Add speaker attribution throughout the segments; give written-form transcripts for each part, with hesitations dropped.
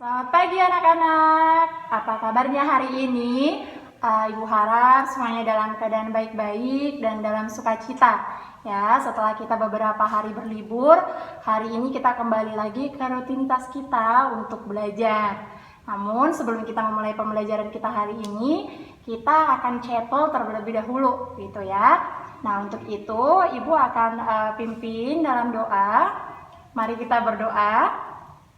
Speaker 1: Selamat pagi anak-anak, apa kabarnya hari ini? Ibu harap semuanya dalam keadaan baik-baik dan dalam sukacita. Ya, setelah kita beberapa hari berlibur, hari ini kita kembali lagi ke rutinitas kita untuk belajar. Namun sebelum kita memulai pembelajaran kita hari ini, kita akan chapel terlebih dahulu, gitu ya. Nah, untuk itu Ibu akan pimpin dalam doa. Mari kita berdoa.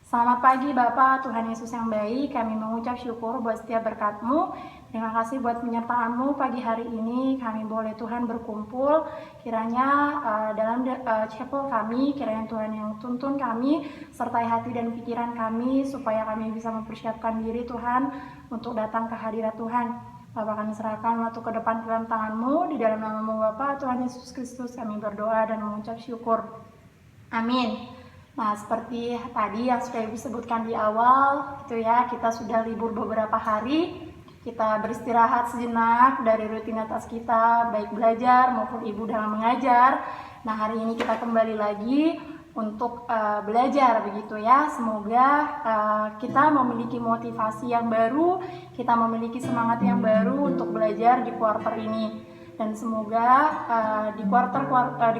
Speaker 1: Selamat pagi Bapak, Tuhan Yesus yang baik, kami mengucap syukur buat setiap berkat-Mu. Terima kasih buat penyertaan-Mu pagi hari ini, kami boleh Tuhan berkumpul. Kiranya dalam chapel kami, kiranya Tuhan yang tuntun kami, sertai hati dan pikiran kami, supaya kami bisa mempersiapkan diri Tuhan untuk datang ke hadirat Tuhan. Bapak, kami serahkan waktu ke depan ke dalam tangan-Mu, di dalam nama-Mu Bapak, Tuhan Yesus Kristus, kami berdoa dan mengucap syukur. Amin. Nah, seperti tadi yang sudah Ibu sebutkan di awal, gitu ya, kita sudah libur beberapa hari, kita beristirahat sejenak dari rutinitas kita, baik belajar maupun Ibu dalam mengajar. Nah, hari ini kita kembali lagi untuk belajar, begitu ya. Semoga kita memiliki motivasi yang baru, kita memiliki semangat yang baru untuk belajar di kuarter ini. Dan semoga di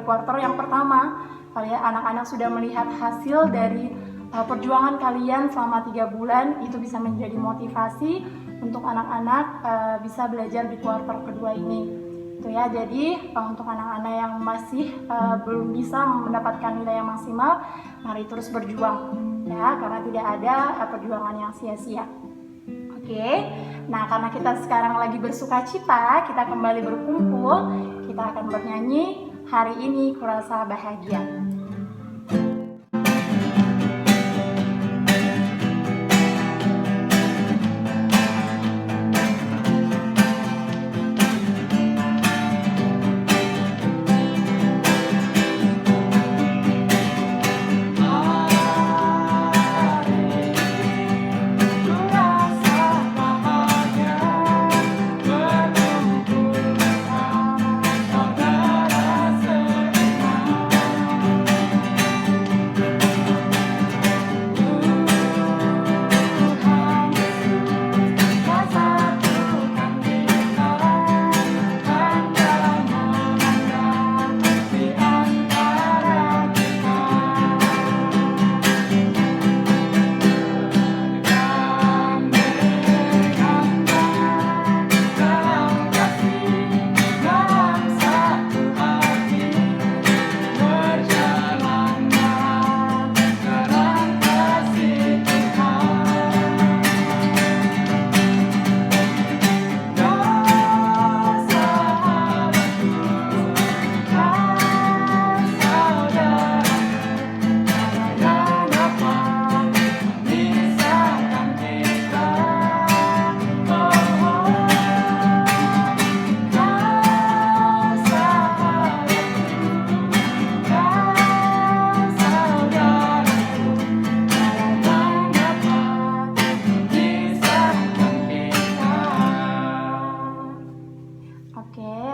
Speaker 1: kuarter yang pertama, anak-anak sudah melihat hasil dari perjuangan kalian selama 3 bulan, itu bisa menjadi motivasi untuk anak-anak bisa belajar di kuarter kedua ini. Itu ya, jadi untuk anak-anak yang masih belum bisa mendapatkan nilai yang maksimal, mari terus berjuang ya, karena tidak ada perjuangan yang sia-sia. Oke. Nah, karena kita sekarang lagi bersukacita, kita kembali berkumpul, kita akan bernyanyi Hari Ini Kurasa Bahagia.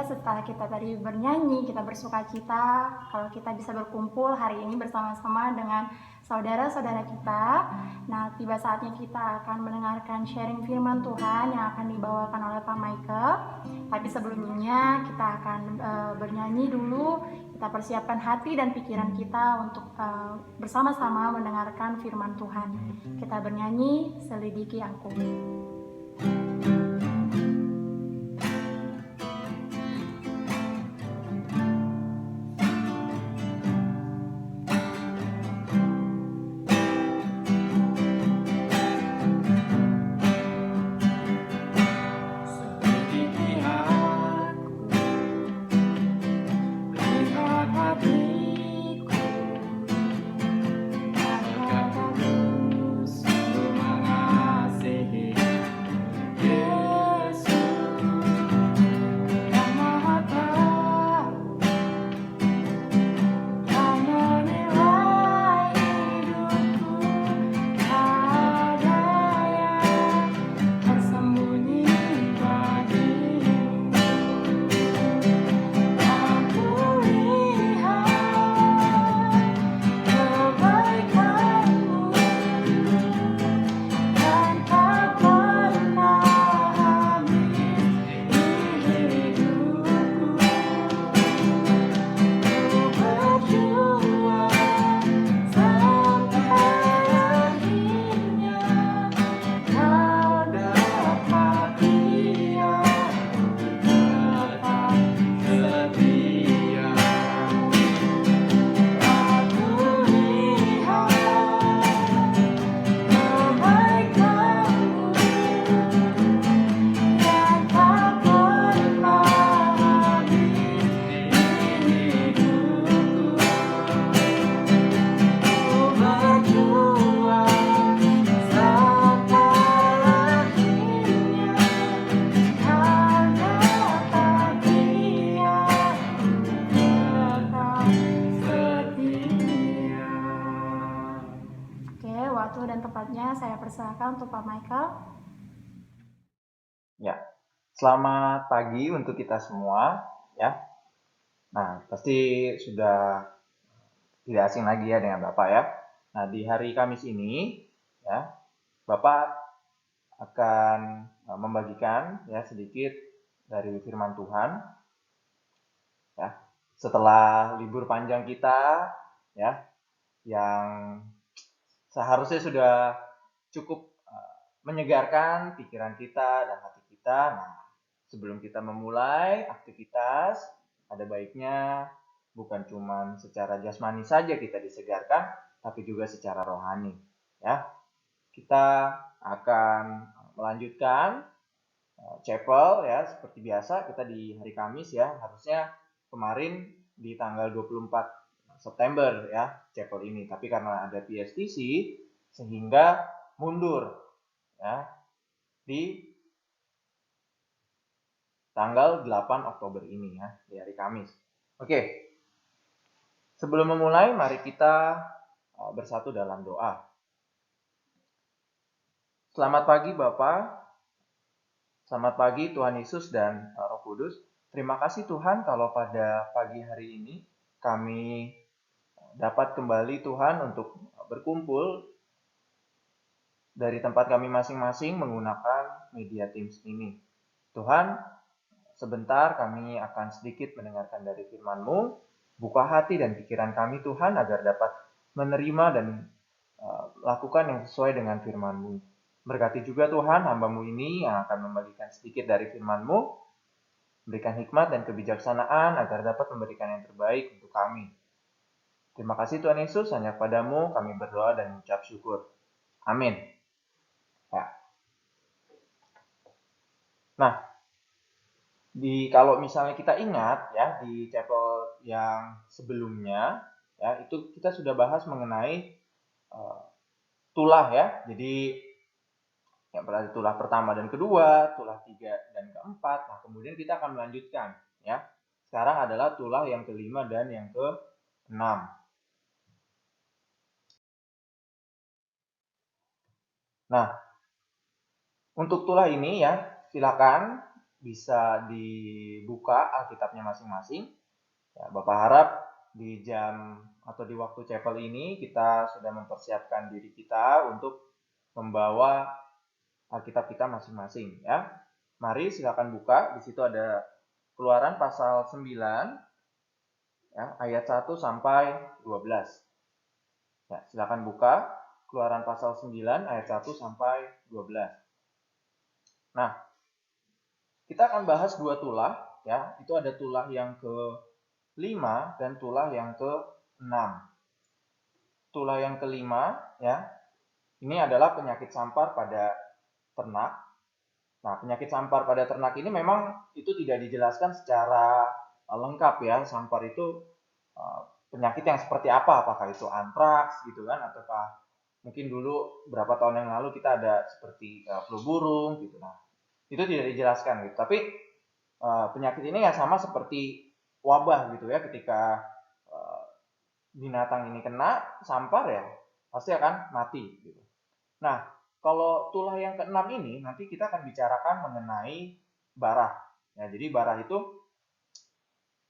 Speaker 1: Setelah kita tadi bernyanyi, kita bersukacita kalau kita bisa berkumpul hari ini bersama-sama dengan saudara-saudara kita. Nah, tiba saatnya kita akan mendengarkan sharing firman Tuhan yang akan dibawakan oleh Pak Michael. Tapi sebelumnya kita akan bernyanyi dulu, kita persiapkan hati dan pikiran kita untuk bersama-sama mendengarkan firman Tuhan. Kita bernyanyi Selidiki Aku. selengkapnya saya persilakan untuk Pak Michael.
Speaker 2: Ya, selamat pagi untuk kita semua, ya. Nah, pasti sudah tidak asing lagi ya dengan Bapak ya. Nah, di hari Kamis ini, ya, Bapak akan membagikan ya sedikit dari firman Tuhan, ya. Setelah libur panjang kita, ya, yang seharusnya sudah cukup menyegarkan pikiran kita dan hati kita. Nah, sebelum kita memulai aktivitas, ada baiknya bukan cuma secara jasmani saja kita disegarkan, tapi juga secara rohani. Ya, kita akan melanjutkan chapel ya seperti biasa kita di hari Kamis ya. Harusnya kemarin di tanggal 24 September ya chapel ini, tapi karena ada PSTC sehingga mundur ya di tanggal 8 Oktober ini ya, di hari Kamis. Oke, sebelum memulai mari kita bersatu dalam doa. Selamat pagi Bapak, selamat pagi Tuhan Yesus dan Roh Kudus. Terima kasih Tuhan kalau pada pagi hari ini kami dapat kembali Tuhan untuk berkumpul dari tempat kami masing-masing menggunakan media Teams ini. Tuhan, sebentar kami akan sedikit mendengarkan dari firman-Mu. Buka hati dan pikiran kami Tuhan agar dapat menerima dan lakukan yang sesuai dengan firman-Mu. Berkati juga Tuhan hamba-Mu ini yang akan membagikan sedikit dari firman-Mu. Berikan hikmat dan kebijaksanaan agar dapat memberikan yang terbaik untuk kami. Terima kasih Tuhan Yesus, hanya kepadamu kami berdoa dan mengucap syukur. Amin. Ya. Nah, kalau misalnya kita ingat ya di chapel yang sebelumnya ya itu kita sudah bahas mengenai tulah ya. Jadi yang berarti tulah pertama dan kedua, tulah 3 dan keempat. Nah, kemudian kita akan melanjutkan ya. Sekarang adalah tulah yang kelima dan yang keenam. Nah, untuk tulah ini ya, silakan bisa dibuka Alkitabnya masing-masing. Ya, Bapak harap di jam atau di waktu chapel ini kita sudah mempersiapkan diri kita untuk membawa Alkitab kita masing-masing ya. Mari silakan buka, di situ ada Keluaran pasal 9 ya, ayat 1 sampai 12. Ya, silakan buka Keluaran pasal 9 ayat 1 sampai 12. Nah, kita akan bahas dua tulah ya. Itu ada tulah yang ke-5 dan tulah yang ke-6. Tulah yang kelima ya, ini adalah penyakit sampar pada ternak. Nah, penyakit sampar pada ternak ini memang itu tidak dijelaskan secara lengkap ya. Sampar itu penyakit yang seperti apa? Apakah itu antraks gitu kan? Ataukah mungkin dulu berapa tahun yang lalu kita ada seperti flu burung gitu. Nah, itu tidak dijelaskan gitu. Tapi penyakit ini ya sama seperti wabah gitu ya. Ketika binatang ini kena sampar ya pasti akan mati gitu. Nah, kalau tulah yang keenam ini nanti kita akan bicarakan mengenai barah. Ya, jadi barah itu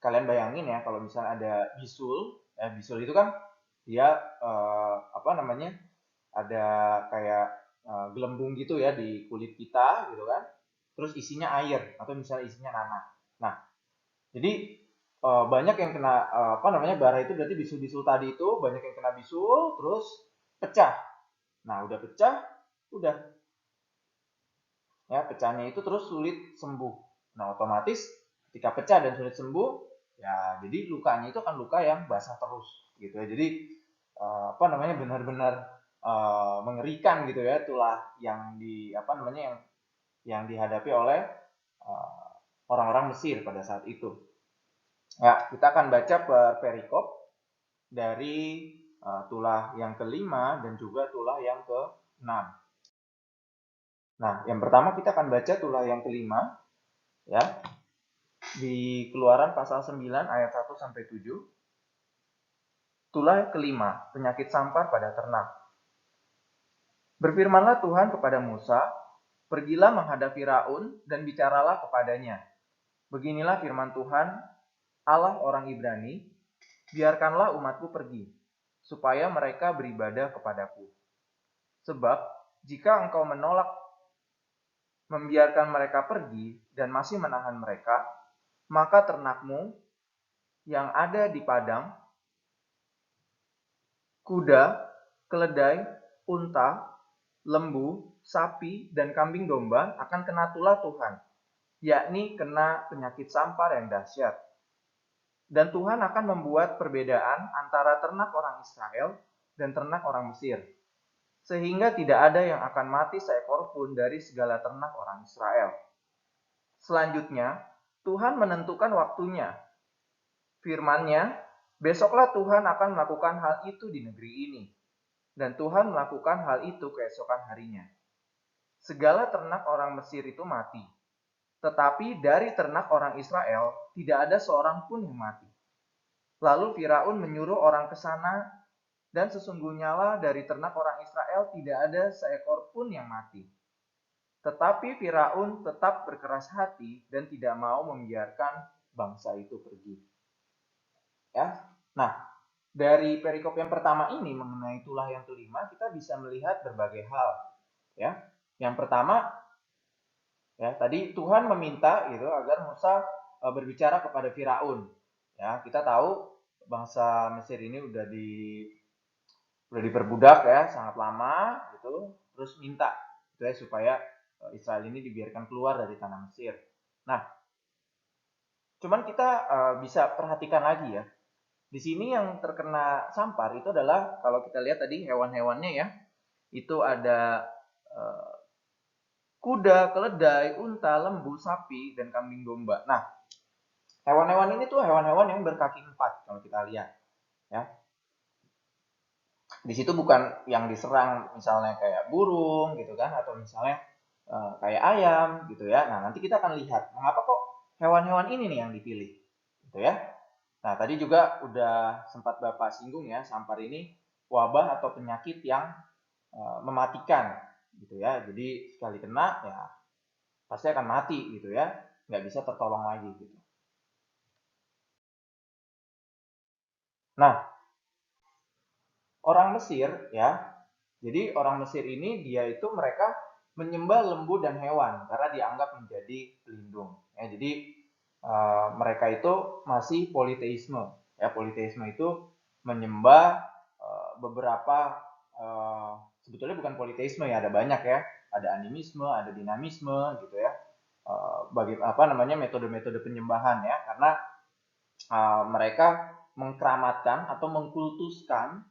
Speaker 2: kalian bayangin ya kalau misalnya ada bisul, ya bisul itu kan dia apa namanya? Ada kayak gelembung gitu ya di kulit kita gitu kan. Terus isinya air atau misalnya isinya nanah. Nah, jadi banyak yang kena apa namanya bara itu berarti bisul-bisul tadi itu banyak yang kena bisul terus pecah. Nah udah pecah, udah ya pecahnya itu terus sulit sembuh. Nah otomatis ketika pecah dan sulit sembuh, ya jadi lukanya itu akan luka yang basah terus gitu ya. Jadi apa namanya benar-benar mengerikan gitu ya tulah yang di apa namanya yang dihadapi oleh orang-orang Mesir pada saat itu. Ya, kita akan baca perikop dari tulah yang kelima dan juga tulah yang keenam. Nah, yang pertama kita akan baca tulah yang kelima ya. Di Keluaran pasal 9 ayat 1 sampai 7. Tulah kelima, penyakit sampar pada ternak. Berfirmanlah Tuhan kepada Musa, "Pergilah menghadap Firaun dan bicaralah kepadanya. Beginilah firman Tuhan, Allah orang Ibrani, biarkanlah umatku pergi, supaya mereka beribadah kepadaku. Sebab jika engkau menolak membiarkan mereka pergi dan masih menahan mereka, maka ternakmu yang ada di padang, kuda, keledai, unta, lembu, sapi, dan kambing domba akan kena tulah Tuhan, yakni kena penyakit sampar yang dahsyat. Dan Tuhan akan membuat perbedaan antara ternak orang Israel dan ternak orang Mesir, sehingga tidak ada yang akan mati seekor pun dari segala ternak orang Israel. Selanjutnya, Tuhan menentukan waktunya. Firman-Nya, besoklah Tuhan akan melakukan hal itu di negeri ini. Dan Tuhan melakukan hal itu keesokan harinya. Segala ternak orang Mesir itu mati. Tetapi dari ternak orang Israel tidak ada seorang pun yang mati. Lalu Firaun menyuruh orang ke sana, dan sesungguhnya lah dari ternak orang Israel tidak ada seekor pun yang mati. Tetapi Firaun tetap berkeras hati dan tidak mau membiarkan bangsa itu pergi. Ya. Nah, dari perikop yang pertama ini mengenai tulah yang kelima, kita bisa melihat berbagai hal. Ya, yang pertama, ya tadi Tuhan meminta gitu agar Musa berbicara kepada Firaun. Ya, kita tahu bangsa Mesir ini udah diperbudak ya sangat lama gitu, terus minta gitu ya supaya Israel ini dibiarkan keluar dari tanah Mesir. Nah, cuman kita bisa perhatikan lagi ya. Di sini yang terkena sampar itu adalah kalau kita lihat tadi hewan-hewannya ya, itu ada kuda, keledai, unta, lembu, sapi, dan kambing domba. Nah, hewan-hewan ini tuh hewan-hewan yang berkaki 4 kalau kita lihat. Ya, di situ bukan yang diserang misalnya kayak burung gitu kan, atau misalnya kayak ayam gitu ya. Nah, nanti kita akan lihat mengapa kok hewan-hewan ini nih yang dipilih, gitu ya. Nah, tadi juga udah sempat Bapak singgung ya, sampar ini wabah atau penyakit yang mematikan gitu ya. Jadi sekali kena ya pasti akan mati gitu ya, nggak bisa tertolong lagi gitu. Nah, orang Mesir ya, jadi orang Mesir ini dia itu mereka menyembah lembu dan hewan karena dianggap menjadi pelindung. Ya, jadi mereka itu masih politeisme. Ya, politeisme itu menyembah beberapa sebetulnya bukan politeisme ya, ada banyak ya, ada animisme, ada dinamisme gitu ya. Bagi apa namanya metode-metode penyembahan ya, karena mereka mengkeramatkan atau mengkultuskan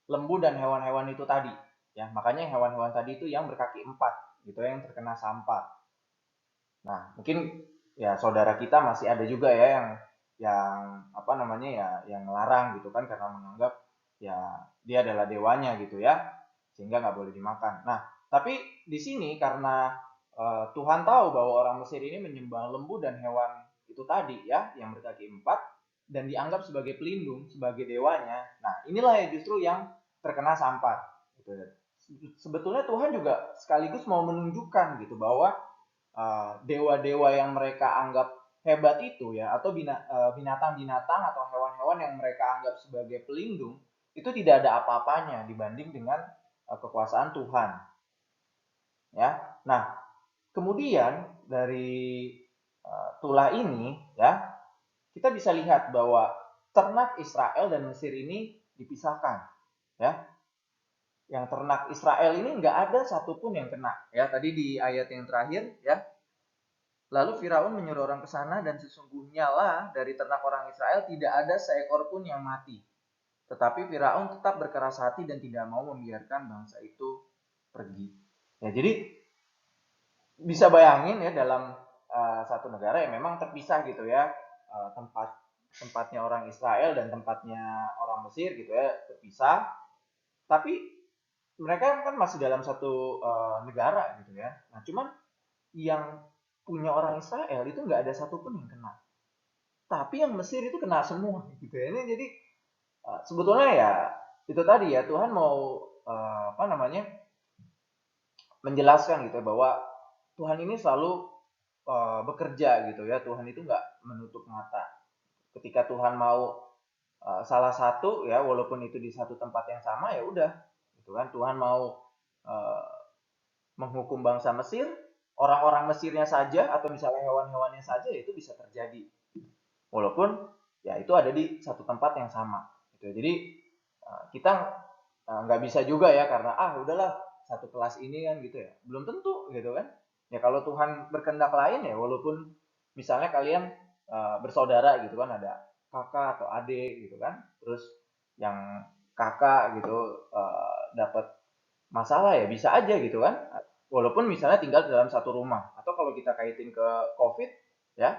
Speaker 2: lembu dan hewan-hewan itu tadi ya, makanya hewan-hewan tadi itu yang berkaki 4 gitu yang terkena sampar. Nah, mungkin ya saudara kita masih ada juga ya yang apa namanya ya yang melarang gitu kan karena menganggap ya dia adalah dewanya gitu ya, sehingga nggak boleh dimakan. Nah, tapi di sini karena Tuhan tahu bahwa orang Mesir ini menyembah lembu dan hewan itu tadi ya yang berkaki 4 dan dianggap sebagai pelindung, sebagai dewanya. Nah, inilah ya justru yang terkena sampar gitu. Sebetulnya Tuhan juga sekaligus mau menunjukkan gitu bahwa dewa-dewa yang mereka anggap hebat itu ya, atau binatang-binatang atau hewan-hewan yang mereka anggap sebagai pelindung itu tidak ada apa-apanya dibanding dengan kekuasaan Tuhan. Ya, nah kemudian dari tulah ini ya kita bisa lihat bahwa ternak Israel dan Mesir ini dipisahkan. Ya, yang ternak Israel ini nggak ada satupun yang kena. Ya, tadi di ayat yang terakhir ya. Lalu Firaun menyuruh orang ke sana dan sesungguhnya lah dari ternak orang Israel tidak ada seekor pun yang mati. Tetapi Firaun tetap berkeras hati dan tidak mau membiarkan bangsa itu pergi. Ya, jadi bisa bayangin ya dalam satu negara yang memang terpisah gitu ya, tempatnya orang Israel dan tempatnya orang Mesir gitu ya terpisah. Tapi mereka kan masih dalam satu negara gitu ya. Nah, cuman yang punya orang Israel itu nggak ada satupun yang kena. Tapi yang Mesir itu kena semua gitu ya. Ini jadi sebetulnya ya itu tadi ya Tuhan mau apa namanya menjelaskan gitu ya bahwa Tuhan ini selalu bekerja gitu ya. Tuhan itu nggak menutup mata. Ketika Tuhan mau salah satu ya, walaupun itu di satu tempat yang sama, ya udah gitu kan. Tuhan mau uh, menghukum bangsa Mesir, orang-orang Mesirnya saja atau misalnya hewan-hewannya saja, ya itu bisa terjadi walaupun ya itu ada di satu tempat yang sama gitu. Jadi kita nggak bisa juga ya karena udahlah satu kelas ini kan gitu ya, belum tentu gitu kan. Ya kalau Tuhan berkehendak lain ya, walaupun misalnya kalian bersaudara gitu kan, ada kakak atau adik gitu kan, terus yang kakak gitu dapat masalah, ya bisa aja gitu kan, walaupun misalnya tinggal dalam satu rumah. Atau kalau kita kaitin ke COVID ya,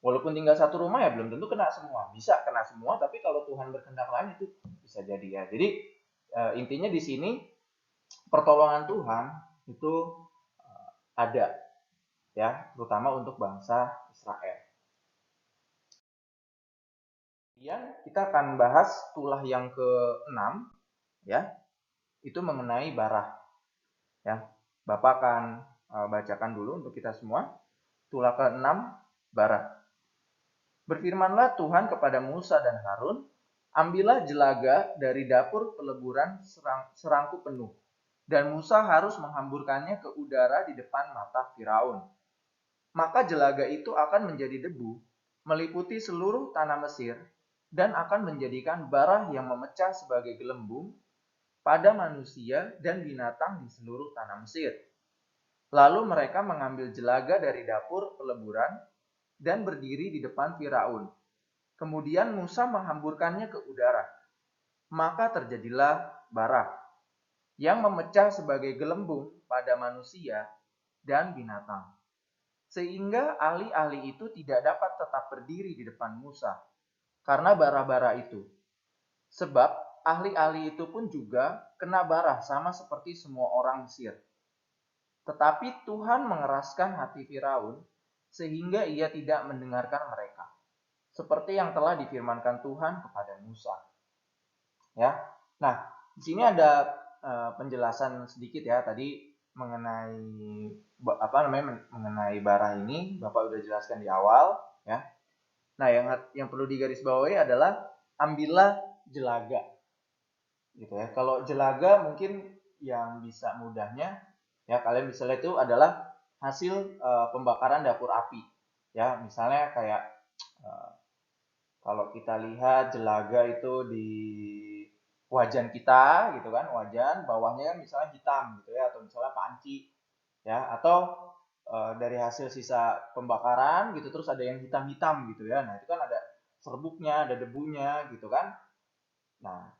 Speaker 2: walaupun tinggal satu rumah ya belum tentu kena semua. Bisa kena semua, tapi kalau Tuhan berkehendak lain itu bisa jadi ya. Jadi intinya di sini pertolongan Tuhan itu ada ya, terutama untuk bangsa Israel. Kemudian kita akan bahas tulah yang ke-6 ya, itu mengenai bara ya. Bapak akan bacakan dulu untuk kita semua. Tulah ke-6, bara. Berfirmanlah Tuhan kepada Musa dan Harun, ambillah jelaga dari dapur peleburan serangku penuh, dan Musa harus menghamburkannya ke udara di depan mata Firaun. Maka jelaga itu akan menjadi debu, meliputi seluruh tanah Mesir, dan akan menjadikan bara yang memecah sebagai gelembung pada manusia dan binatang di seluruh tanah Mesir. Lalu mereka mengambil jelaga dari dapur peleburan dan berdiri di depan Firaun. Kemudian Musa menghamburkannya ke udara. Maka terjadilah bara yang memecah sebagai gelembung pada manusia dan binatang. Sehingga ahli-ahli itu tidak dapat tetap berdiri di depan Musa karena bara-bara itu. Sebab ahli-ahli itu pun juga kena bara sama seperti semua orang Mesir. Tetapi Tuhan mengeraskan hati Firaun sehingga ia tidak mendengarkan mereka, seperti yang telah difirmankan Tuhan kepada Musa. Ya, nah di sini ada penjelasan sedikit ya tadi mengenai mengenai bara ini. Bapak udah jelaskan di awal ya. Nah yang perlu digarisbawahi adalah ambillah jelaga gitu ya. Kalau jelaga mungkin yang bisa mudahnya ya, kalian bisa lihat itu adalah hasil pembakaran dapur api ya. Misalnya kayak kalau kita lihat jelaga itu di wajan kita gitu kan, wajan bawahnya kan misalnya hitam gitu ya, atau misalnya panci ya, atau dari hasil sisa pembakaran gitu, terus ada yang hitam-hitam gitu ya. Nah itu kan ada serbuknya, ada debunya gitu kan. Nah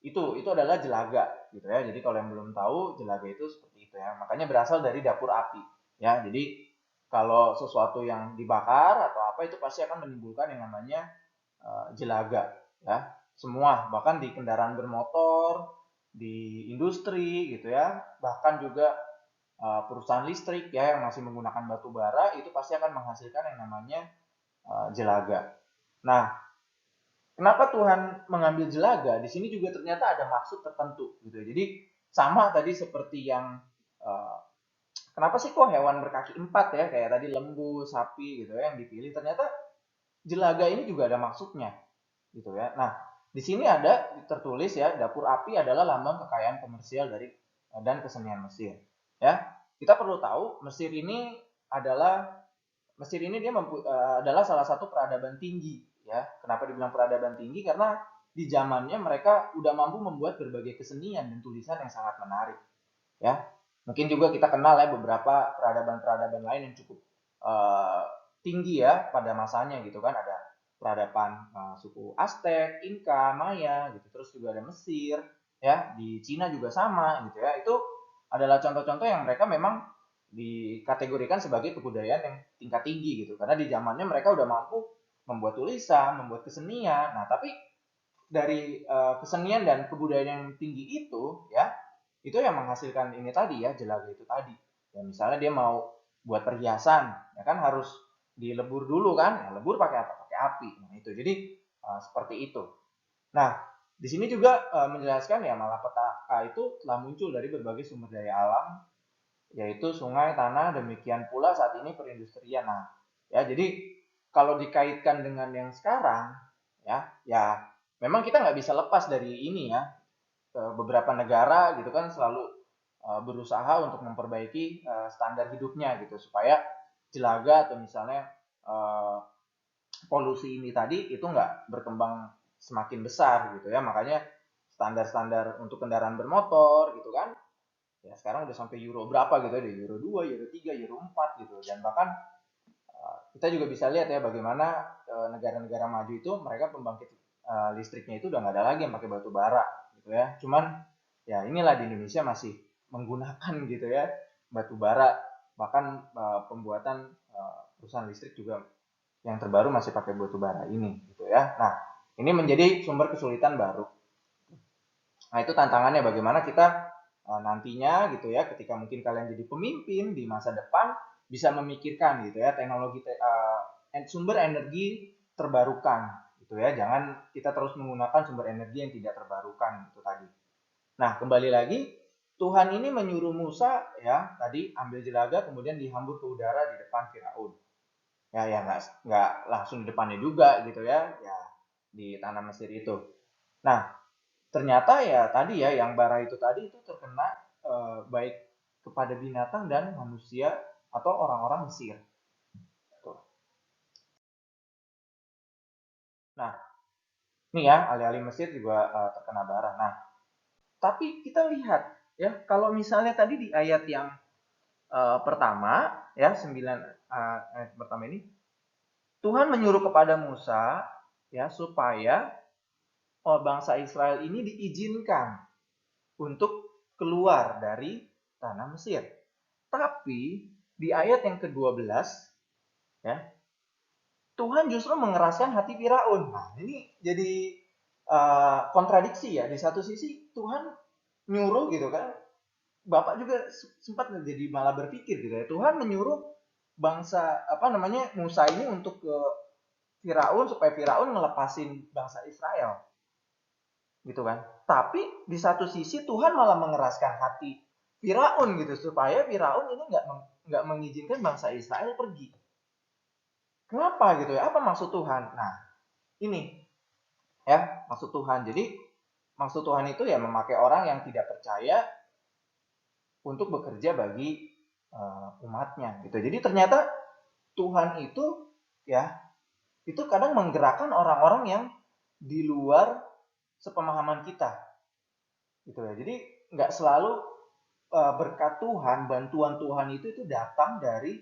Speaker 2: itu adalah jelaga gitu ya. Jadi kalau yang belum tahu, jelaga itu seperti itu ya, makanya berasal dari dapur api ya. Jadi kalau sesuatu yang dibakar atau apa, itu pasti akan menimbulkan yang namanya jelaga ya. Semua, bahkan di kendaraan bermotor, di industri gitu ya, bahkan juga perusahaan listrik ya yang masih menggunakan batu bara, itu pasti akan menghasilkan yang namanya jelaga. Nah, kenapa Tuhan mengambil jelaga? Di sini juga ternyata ada maksud tertentu gitu. Jadi sama tadi seperti yang kenapa sih kok hewan berkaki 4 ya, kayak tadi lembu, sapi gitu ya yang dipilih, ternyata jelaga ini juga ada maksudnya gitu ya. Nah, di sini ada tertulis ya, dapur api adalah lambang kekayaan komersial dari dan kesenian Mesir. Ya, kita perlu tahu adalah Mesir ini dia adalah salah satu peradaban tinggi ya. Kenapa dibilang peradaban tinggi? Karena di zamannya mereka udah mampu membuat berbagai kesenian dan tulisan yang sangat menarik ya. Mungkin juga kita kenal ya beberapa peradaban-peradaban lain yang cukup uh, tinggi ya pada masanya gitu kan. Ada peradaban suku Aztec, Inca, Maya gitu. Terus juga ada Mesir ya, di Cina juga sama gitu ya. Itu adalah contoh-contoh yang mereka memang dikategorikan sebagai kebudayaan yang tingkat tinggi gitu. Karena di zamannya mereka udah mampu membuat tulisan, membuat kesenian. Nah, tapi dari kesenian dan kebudayaan yang tinggi itu ya, itu yang menghasilkan ini tadi ya, jelaga itu tadi ya. Misalnya dia mau buat perhiasan ya kan, harus dilebur dulu kan ya, lebur pakai apa, pakai api. Nah itu jadi seperti itu. Nah di sini juga menjelaskan ya, malapetaka itu telah muncul dari berbagai sumber daya alam yaitu sungai, tanah, demikian pula saat ini perindustrian. Nah, ya jadi kalau dikaitkan dengan yang sekarang, ya memang kita nggak bisa lepas dari ini ya. Beberapa negara gitu kan selalu berusaha untuk memperbaiki standar hidupnya gitu supaya jelaga atau misalnya uh, polusi ini tadi itu nggak berkembang semakin besar gitu ya. Makanya standar-standar untuk kendaraan bermotor gitu kan ya sekarang udah sampai Euro berapa gitu ya, Euro 2, Euro 3, Euro 4 gitu. Dan bahkan kita juga bisa lihat ya bagaimana negara-negara maju itu mereka pembangkit listriknya itu udah nggak ada lagi yang pakai batu bara gitu ya. Cuman ya inilah di Indonesia masih menggunakan gitu ya batu bara, bahkan pembuatan perusahaan listrik juga yang terbaru masih pakai batu bara ini gitu ya. Nah, ini menjadi sumber kesulitan baru. Nah, itu tantangannya bagaimana kita nantinya gitu ya ketika mungkin kalian jadi pemimpin di masa depan bisa memikirkan gitu ya teknologi sumber energi terbarukan gitu ya. Jangan kita terus menggunakan sumber energi yang tidak terbarukan itu tadi. Nah, kembali lagi Tuhan ini menyuruh Musa ya tadi ambil jelaga kemudian dihambur ke udara di depan Firaun. Ya nggak langsung di depannya juga gitu ya di tanah Mesir itu. Nah, ternyata ya tadi ya yang bara itu tadi itu terkena baik kepada binatang dan manusia atau orang-orang Mesir. Nah, ini ya alih-alih Mesir juga terkena bara. Nah, tapi kita lihat ya kalau misalnya tadi di ayat yang pertama ya 9 ayat pertama ini Tuhan menyuruh kepada Musa ya supaya bangsa Israel ini diizinkan untuk keluar dari tanah Mesir. Tapi di ayat yang ke-12 ya, Tuhan justru mengeraskan hati Firaun. Nah, ini jadi kontradiksi ya. Di satu sisi Tuhan nyuruh gitu kan. Bapak juga sempat jadi malah berpikir gitu ya. Tuhan menyuruh bangsa apa namanya Musa ini untuk ke Firaun supaya Firaun ngelepasin bangsa Israel. Gitu kan. Tapi di satu sisi Tuhan malah mengeraskan hati Firaun gitu supaya Firaun ini nggak mengizinkan bangsa Israel pergi. Kenapa gitu ya? Apa maksud Tuhan? Nah, ini ya maksud Tuhan. Jadi maksud Tuhan itu ya memakai orang yang tidak percaya untuk bekerja bagi umatnya gitu. Jadi ternyata Tuhan itu ya itu kadang menggerakkan orang-orang yang di luar sepemahaman kita gitu ya. Jadi nggak selalu berkat Tuhan, bantuan Tuhan itu datang dari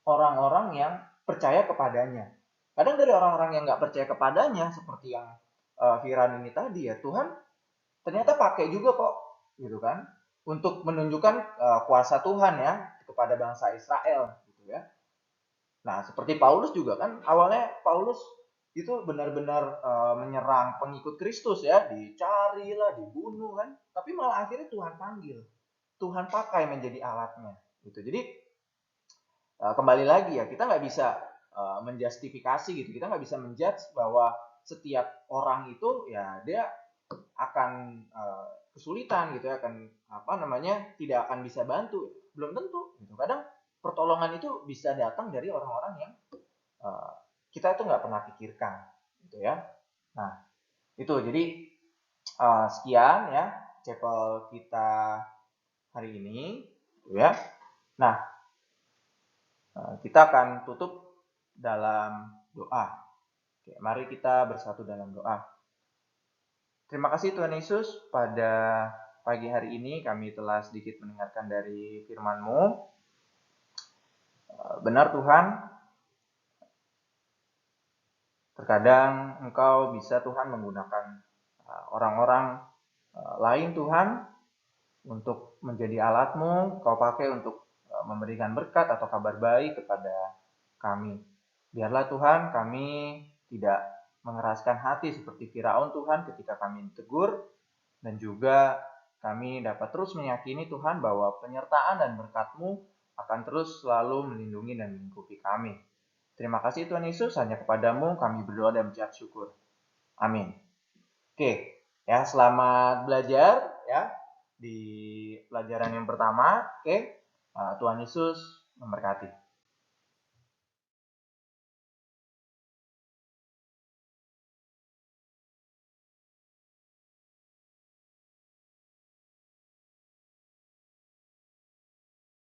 Speaker 2: orang-orang yang percaya kepadanya. Kadang dari orang-orang yang nggak percaya kepadanya, seperti yang Firan ini tadi ya, Tuhan ternyata pakai juga kok, gitu kan, untuk menunjukkan kuasa Tuhan ya kepada bangsa Israel, gitu ya. Nah, seperti Paulus juga kan, awalnya Paulus itu benar-benar menyerang pengikut Kristus ya, dicari lah, dibunuh kan, tapi malah akhirnya Tuhan panggil, Tuhan pakai menjadi alatnya, gitu. Jadi kembali lagi ya kita nggak bisa menjustifikasi gitu, kita nggak bisa menjudge bahwa setiap orang itu ya dia akan kesulitan gitu ya, akan apa namanya tidak akan bisa bantu, belum tentu gitu. Kadang pertolongan itu bisa datang dari orang-orang yang uh, kita itu nggak pernah pikirkan gitu ya. Nah itu jadi sekian ya chapel kita hari ini gitu ya. Nah kita akan tutup dalam doa. Oke, mari kita bersatu dalam doa. Terima kasih Tuhan Yesus, pada pagi hari ini kami telah sedikit mendengarkan dari firman-Mu. Benar Tuhan, terkadang Engkau bisa Tuhan menggunakan orang-orang lain Tuhan untuk menjadi alat-Mu, Kau pakai untuk memberikan berkat atau kabar baik kepada kami. Biarlah Tuhan kami tidak mengeraskan hati seperti Firaun Tuhan ketika kami ditegur, dan juga kami dapat terus meyakini Tuhan bahwa penyertaan dan berkat-Mu akan terus selalu melindungi dan melingkupi kami. Terima kasih Tuhan Yesus, hanya kepadamu kami berdoa dan mengucap syukur. Amin. Oke, ya selamat belajar ya di pelajaran yang pertama. Oke, Tuhan Yesus memberkati.